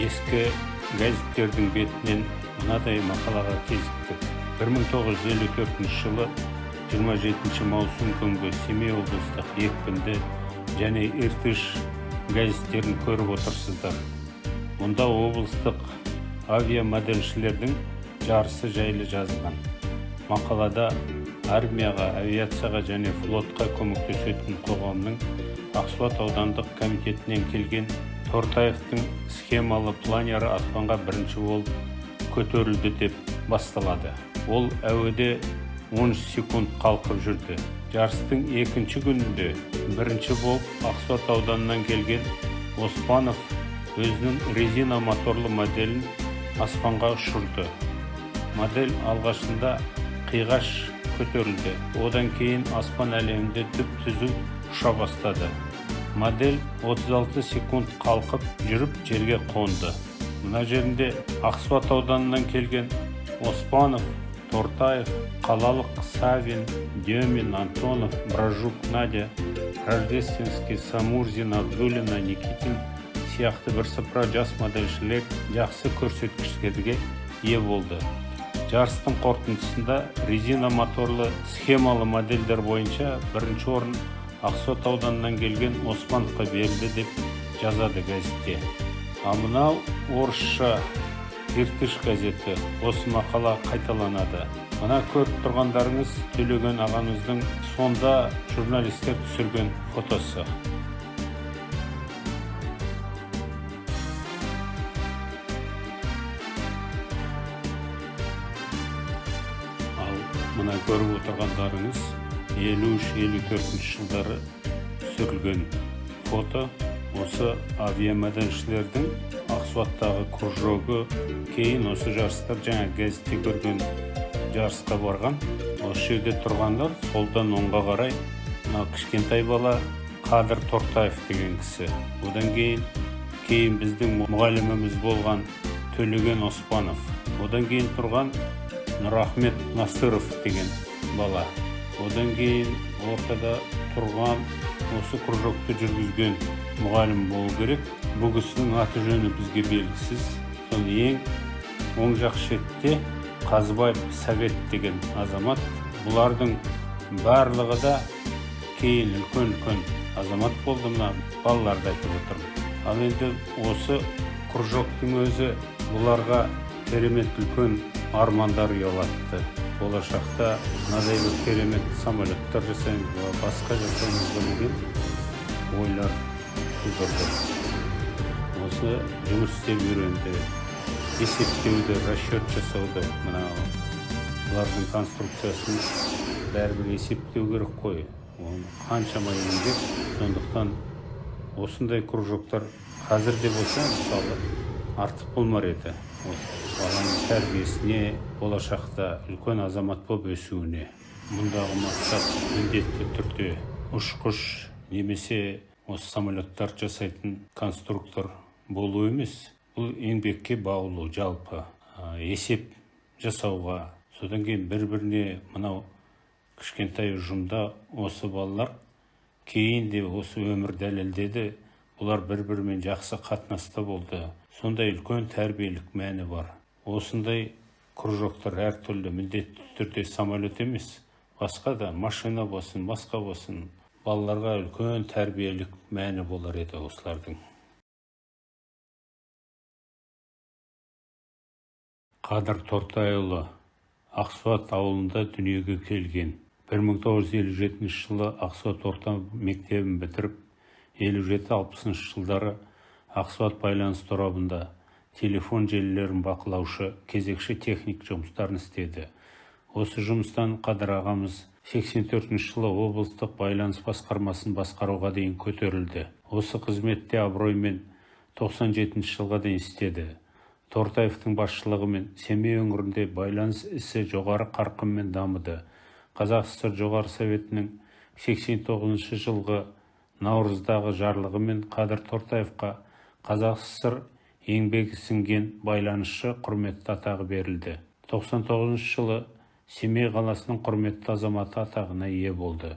Ескі газеттердің бетінен мынадай мақалаға кезіктік. 1954 жылы 27 маусым күнгі Семей облыстық екпінді және Иртыш газеттерін көріп отырсыздар. Мұнда облыстық авиамодельшілердің жарысы жайлы жазылған. Мақалада армияға, авиацияға және флотқа көмектесетін қоғамның Ақсуат аудандық комитетінен келген Тортаевтың схемалы планері аспанға бірінші болып көтерілді деп басталады. Ол әуеде 13 секунд қалқып жүрді. Жарыстың екінші күнінде бірінші болып Ақсуат ауданынан келген Оспанов өзінің резина моторлы моделін аспанға ұшырды. Модель алғашында қиғаш көтерілді. Одан кейін аспан әлемінде түп-түзу ұша бастады. Модель 36 секунд қалқып жүріп жерге қонды. Мына жерінде Ақсуат ауданынан келген Оспанов, Тортаев, қалалық Савин, Демин, Антонов, Бражук, Надя, Рождественский, Самурзин, Абдулина, Никитин сияқты бірсыпыра жас модельшілер жақсы көрсеткіштерге ие болды. Жарыстың қорытындысында резина моторлы схемалы модельдер бойынша бірінші орын Ақсуат ауданынан келген Оспановқа берілді деп жазады газетте. Мынау орысша Иртыш газеті. Осы мақала қайталанады. Мына көріп тұрғандарыңыз Төлеген ағамыздың сонда журналистер түсірген фотосы. Ал мына көріп отырғандарыңыз 53-54 жылдары түсірілген фото. Осы авиамодельшілердің Ақсуаттағы кружогы, кейін осы жарыстар жаңа газетте көрген жарысқа барған. Осы жерде тұрғандар солдан оңға қарай кішкентай бала Қадыр Тортаев деген кісі. Одан кейін біздің мұғаліміміз болған Төлеген Оспанов. Одан кейін тұрған Нұрахмет Насыров деген бала. Одан кейін ортада тұрған осы кружокты жүргізген мұғалім болу керек. Бұл кісінің аты жөні бізге белгісіз. Сол ең оң жақ шетте Қазбаев Совет деген азамат. Бұлардың барлығы да кейін үлкен азамат болды. Мына балаларды айтып отырмын. Ал енді осы кружоктың өзі бұларға керемет үлкен армандар ұялатты. Болашақта мынадай бір керемет самолеттер жасаймыз, басқа жасаймыз деген ойлар тудырды. Осы жұмыс істеп үйренді, есептеуді, расчет жасауды, бұлардың конструкциясын бәрібір есептеу керек қой. Қаншама еңбек, сондықтан осындай кружоктар қазір де болса, мысалы, артық болмар еді. Баланың тәрбиесіне, болашақта үлкен азамат болып өсуіне. Мұндағы мақсат міндетті түрде ұшқыш немесе осы самолеттар жасайтын конструктор болу емес. Бұл еңбекке баулу, жалпы есеп жасауға. Содан кейін бір-біріне мынау кішкентай ұжымда осы балалар кейін де осы өмір дәлелдеді. Бұлар бір-бірімен жақсы қатынаста болды. Сондай үлкен тәрбиелік мәні бар. Осындай кружоктар әртүрлі, міндетті түрде самолет емес, басқа да машина болсын, басқа болсын, балаларға үлкен тәрбиелік мәні болар еді осылардың. Қадыр Тортайұлы Ақсуат ауылында дүниеге келген. 1957 жылы Ақсуат орта мектебін бітіріп, 57-60 жылдары Ақсуат байланыс торабында телефон желілерін бақылаушы, кезекші техник жұмыстарын істеді. Осы жұмыстан Қадыр ағамыз 84 жылы облыстық байланыс басқармасын басқаруға дейін көтерілді. Осы қызметте абыроймен 97 жылға дейін істеді. Тортаевтың басшылығымен Семей өңірінде байланыс ісі жоғары қарқынмен дамыды. Қазақ СССР жоғары советінің 89 жылғы наурыздағы жарлығымен Қадыр Тортаевқа Қазақ СССР еңбегі сіңген байланысшы құрметті атағы берілді. 99 жылы Семей қаласының құрметті азаматы атағына ие болды.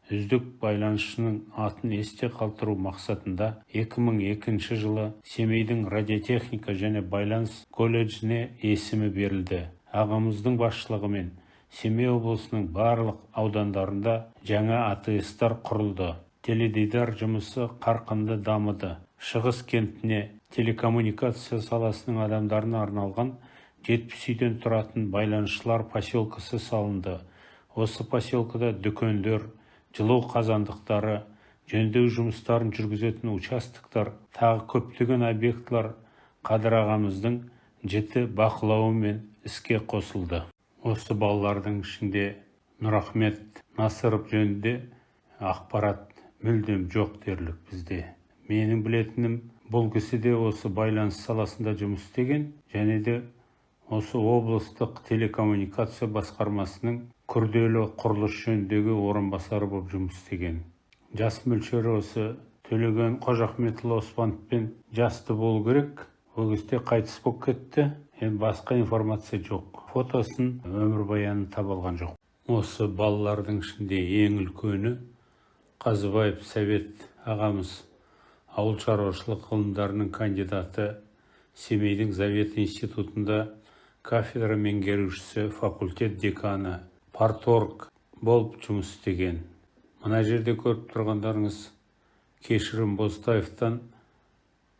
үздік байланысшының атын есте қалдыру мақсатында 2002 жылы Семейдің радиотехника және байланыс колледжіне есімі берілді. Ағамыздың басшылығымен Семей облысының барлық аудандарында жаңа АТС-тар құрылды. Теледидар жұмысы қарқынды дамыды. Шығыс кентіне телекоммуникация саласының адамдарына арналған 70 үйден тұратын байланысшылар поселкесі салынды. Осы поселкада дүкендер, жылу қазандықтары, жөндеу жұмыстарын жүргізетін участоктар, тағы көптеген объектілер Қадыр ағамыздың жіті бақылауымен іске қосылды. Осы балалардың ішінде Нұрахмет Насыров жөнінде ақпарат мүлдем жоқ дерлік бізде. Менің білетінім, бұл кісі де осы байланыс саласында жұмыс істеген, және де осы облыстық телекоммуникация басқармасының күрделі құрылыс жөніндегі орынбасары болып жұмыс істеген. Жас мөлшері осы Төлеген Қожахметұлы Оспановпен жасты болу керек. Ол кезде қайтыс болып кетті. Енді басқа информация жоқ. Фотосын, өмірбаяны табылған жоқ. Осы балалардың ішінде ең үлкені Қазыбаев Совет ағамыз, ауыл шаруашылық ғылымдарының кандидаты, Семейдің Завет институтында кафедра меңгерушісі, факультет деканы, парторг болып жұмыс істеген. Мына жерде көріп тұрғандарыңыз Кешірім Бозтаевтан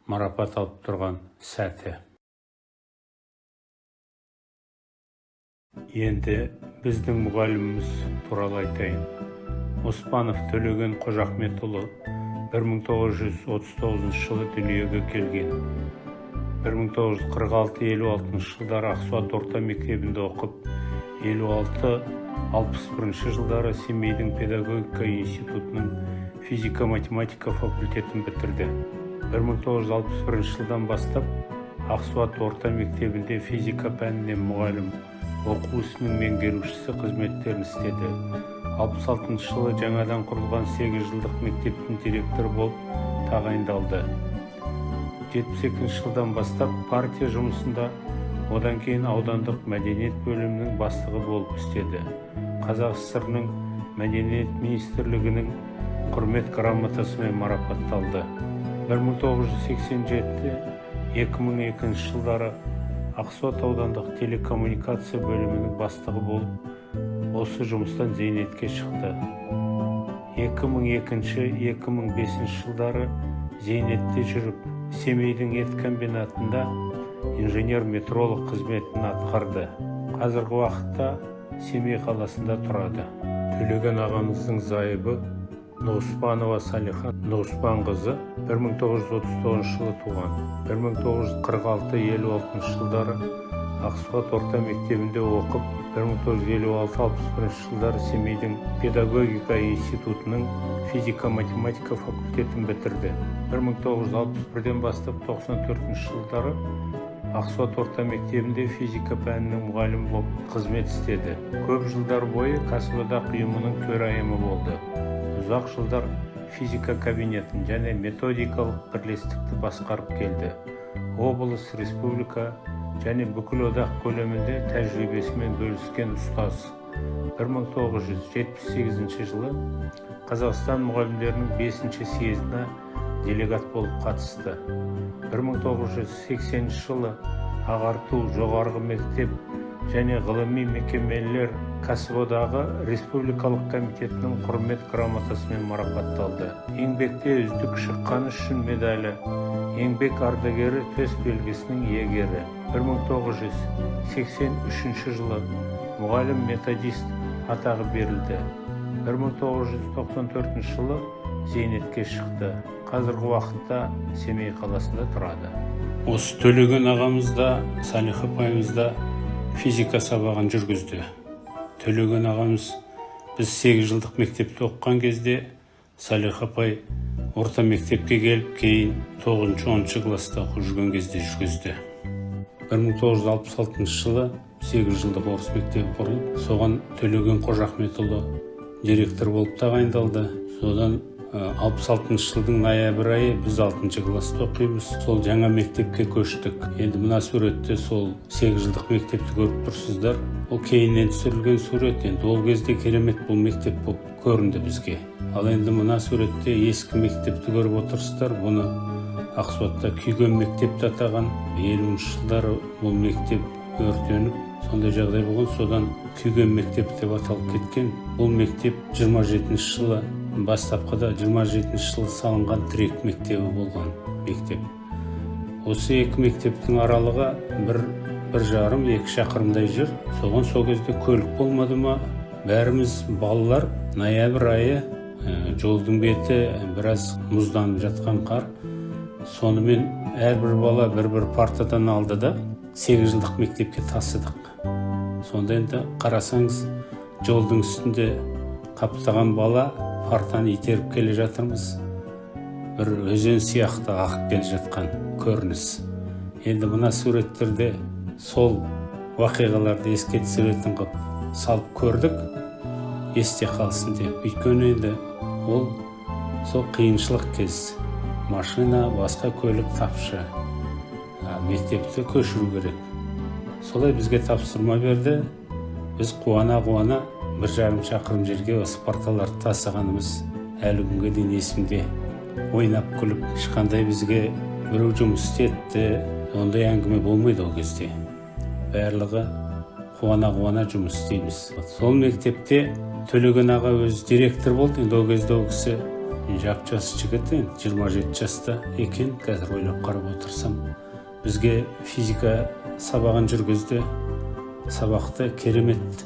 марапат алып тұрған сәті. Енді біздің мұғаліміміз туралы айтайын. Оспанов Төлеген Қожахметұлы 1939 жылы дүниеге келген. 1946-56 жылдары Ақсуат орта мектебінде оқып, 56-61 жылдары Семейдің педагогика институтының физика-математика факультетін бітірді. 1961 жылдан бастап Ақсуат орта мектебінде физика пәнінен мұғалім, оқу ісінің меңгерушісі қызметтерін істеді. 66 жылы жаңадан құрылған 8 жылдық мектептің директоры болып тағайындалды. 72 жылдан бастап партия жұмысында, одан кейін аудандық мәдениет бөлімінің бастығы болып істеді. Қазақ ССР-ның мәдениет министрлігінің құрмет грамотасымен марапатталды. 1987-2002 жылдары Ақсуат аудандық телекоммуникация бөлімінің бастығы болып, осы жұмыстан зейнетке шықты. 2002-2005 жылдары зейнетте жүріп, Семейдің ет комбинатында инженер-метролог қызметін атқарды. Қазіргі уақытта Семей қаласында тұрады. Төлеген ағамыздың зайыбы Нұғыспанова Салиха Нұғыспанқызы 1939 жылы туған. 1946-56 жылдары Ақсуат орта мектебінде оқып, 1956-61 жылдары Семейдің педагогика институтының физика-математика факультетін бітірді. 1961-ден бастап 94 жылдары Ақсуат орта мектебінде физика пәнінің мұғалімі болып қызмет істеді. Көп жылдар бойы кәсіподақ ұйымының төрайымы болды. Ұзақ жылдар физика кабинетін және методикалық бірлестікті басқарып келді. Облыс, республика және бүкіл одақ көлемінде тәжірибесімен бөліскен ұстаз. 1978 жылы Қазақстан мұғалімдерінің 5-ші съезіне делегат болып қатысты. 1980 жылы ағарту, жоғарғы мектеп және ғылыми мекемелер кәсіподағы республикалық комитетінің құрмет грамотасымен марапатталды. Еңбекте үздік шыққаны үшін медалі, еңбек ардагері төс белгісінің иегері. 1983 жылы мұғалім методист атағы берілді. 1994 жылы зейнетке шықты. Қазіргі уақытта Семей қаласында тұрады. Осы Төлеген ағамызда, Салих апайымызда физика сабағын жүргізді. Төлеген ағамыз біз 8 жылдық мектепте оққан кезде, Салих апай орта мектепке келіп, кейін 9-10 класста оқып жүрген кезде жүргізді. 1966 жылы 8 жылдық орыс мектебі құрылып, соған Төлеген Қожахметұлы директор болып тағайындалды. Содан 66 жылдың ноябрь айы біз 6 класста оқимыз. Сол жаңа мектепке көштік. Енді мына суретте сол 8 жылдық мектепті көріп тұрсыздар. Ол кейіннен түсірілген сурет. Енді ол кезде керемет бұл мектеп болып көрінді бізге. Ал енді мына суретте ескі мектепті көріп отырсыздар. Бұны Ақсуатта күйген мектеп атаған. 50-ші жылдары бұл мектеп өртеніп, сондай жағдай болған, содан күйген мектеп деп аталып кеткен. Бұл мектеп 27-ші жылы бастапқыда 27-ші жылы салынған тірек мектебі болған мектеп. Осы екі мектептің аралығы бір жарым, 2 шақырымдай жер. Соған сол кезде көлік болмады ма? Бәріміз балалар, ноябрь айы, жолдың беті біраз мұзданып жатқан қар. Сонымен әрбір бала бір партадан алды да 8 жылдық мектепке тасыдық. Сонда енді қарасаңыз, жолдың үстінде қаптаған бала партаны итеріп келе жатырмыз. Бір өзен сияқты ағып келе жатқан көрініс. Енді мына суреттерде сол уақиғаларды еске түсіретін қып салып көрдік, есте қалсын деп. Өйткені енді ол сол қиыншылық кез. Машина, басқа көлік тапшы. Мектепті көшіру керек. Солай бізге тапсырма берді. Біз қуана-қуана 1,5 шақырым жерге осы парталарды тасығанымыз әлі күнге дейін есімде. Ойнап күліп, ешқандай бізге біреу жұмыс істетті. Ондай әңгіме болмайды ол кезде. Барлығы қуана-қуана жұмыс істейміз. Сол мектепте Төлеген аға өзі директор болды. Енді ол кезде ол кісі жап-жас жігіт, 27 жаста екен. Қазір ойлап қарап отырсам, бізге физика сабағын жүргізді. Сабақты керемет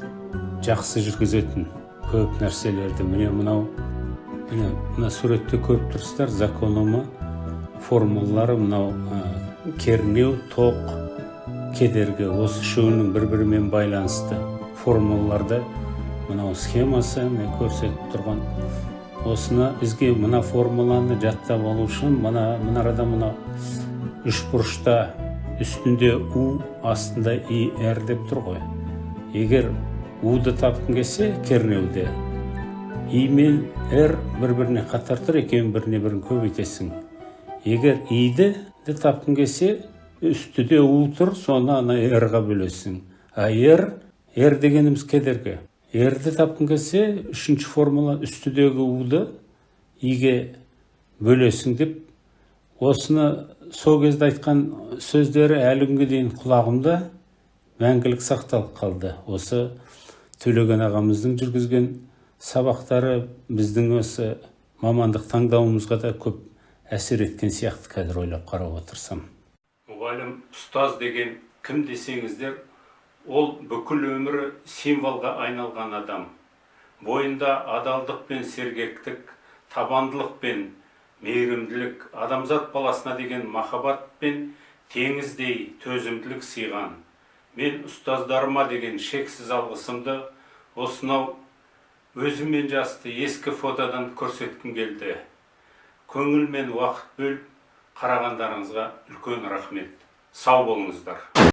жақсы жүргізетін көп нәрселерді. Міне мына суретте көріп тұрсыздар, закономы, формулалары, мынау кернеу, тоқ, кедергі, осы үшеуінің бір-бірімен байланысты формулаларды, мынау схемасы мен көрсетіп тұрған. Осыны бізге мына формуланы жаттап алу үшін мынарада мына үш бұрышта үстінде U, астында IR деп тұр ғой. Егер U-ды тапқың келсе, кернеуде I мен R бір-біріне қатар тұр, екеуін біріне-бірін көбейтесің. Егер I-ді тапқың келсе, үстіде U тұр, соны R-ға бөлесің. R дегеніміз кедергі. R-ді тапқың келсе, үшінші формула үстідегі U-ды I-ге бөлесің деп, осыны сол кезде айтқан сөздері әлі күнге дейін құлағымда мәңгілік сақталып қалды. Осы Төлеген ағамыздың жүргізген сабақтары біздің осы мамандық таңдауымызға да көп әсер еткен сияқты, қазір ойлап қарап отырсам. Мұғалім, ұстаз деген кім десеңіздер, ол бүкіл өмірі символға айналған адам. Бойында адалдық пен сергектік, табандылық пен мейірімділік, адамзат баласына деген махаббат пен теңіздей төзімділік сыйған. Мен ұстаздарыма деген шексіз алғысымды осынау өзіммен жасты ескі фотодан көрсеткім келді. Көңіл мен уақыт бөліп қарағандарыңызға үлкен рахмет. Сау болыңыздар.